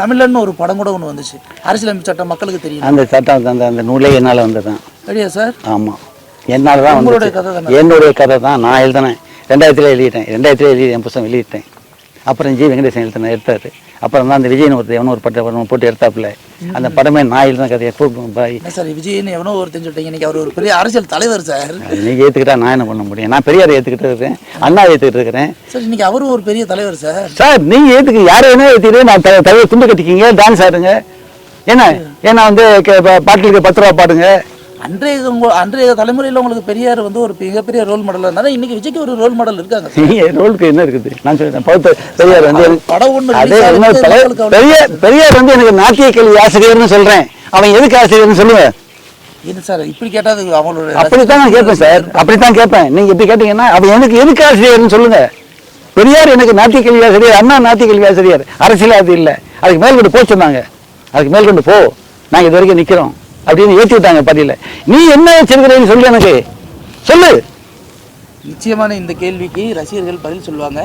தமிழன்னு ஒரு படம் கூட ஒன்று வந்துச்சு. அரசியலமைப்பு சட்டம் மக்களுக்கு தெரியும். அந்த சட்டம் அந்த நூலே என்னால் வந்ததுதான். அப்படியா சார்? ஆமாம், என்னால் தான். உங்களுடைய கதை தானே? என்னுடைய கதை தான். நான் எழுதினேன். 2000 எழுதிட்டேன். 2000 எழுதி என் புத்தகம் வெளியிட்டேன். அப்புறம் ஜி வெங்கடேசன் எழுதின எடுத்தார். அப்புறம் தான் அந்த விஜயன் எவனோ ஒரு படம் போட்டு எடுத்தாப்புல. அந்த படமே நான் எழுதின கதையை பாய் சார். விஜயன் எவனோ ஒரு தெரிஞ்சுட்டீங்க. இன்னைக்கு அவர் ஒரு பெரிய அரசியல் தலைவர் சார். நீங்கள் ஏற்றுக்கிட்டா நான் என்ன பண்ண முடியும்? நான் பெரியாரை ஏற்றுக்கிட்டு இருக்கிறேன், அண்ணா ஏற்றுக்கிட்டு இருக்கிறேன் சார். இன்னைக்கு அவரும் ஒரு பெரிய தலைவர் சார். சார் நீங்கள் ஏற்றுக்கு யாரை வேணா ஏற்றுக்கிட்டு நான் தலைவர் துண்டு கட்டிக்கிங்க, டான்ஸ் ஆடுங்க. ஏன்னா வந்து பாட்டுக்கு 10 ரூபா பாடுங்க. அன்றைய தலைமுறையில் உங்களுக்கு பெரியார் வந்து ஒரு மிகப்பெரிய ரோல் மாடல் இருந்தாலும் இன்னைக்கு விஜய்க்கு ஒரு ரோல் மாடல் இருக்காங்க. ரோலுக்கு என்ன இருக்குது? நான் சொல்றேன், பெரியார் வந்து பெரியார் வந்து எனக்கு நாட்டிய கல்வி ஆசிரியர்னு சொல்றேன். அவன் எதுக்கு ஆசிரியர்னு சொல்லுவேன். இது சார் இப்படி கேட்டாது அவங்களோட அப்படித்தான் நான் கேட்பேன் சார். அப்படித்தான் கேட்பேன். நீங்க இப்படி கேட்டீங்கன்னா அவன் எனக்கு எதுக்கு ஆசிரியர்னு சொல்லுங்க. பெரியார் எனக்கு நாட்டிய கல்வி ஆசிரியர், அண்ணா நாட்டிய கல்வி ஆசிரியர். அரசியல் அது இல்லை. அதுக்கு மேல் கொண்டு போக சொன்னாங்க. அதுக்கு மேல் கொண்டு போ, நாங்கள் இது வரைக்கும் நிற்கிறோம் அப்படின்னு ஏற்றி விட்டாங்க பதில. நீ என்ன வச்சிருக்கிறேன்னு சொல்லு, எனக்கு சொல்லு. நிச்சயமான இந்த கேள்விக்கு ரசிகர்கள் பதில் சொல்லுவாங்க.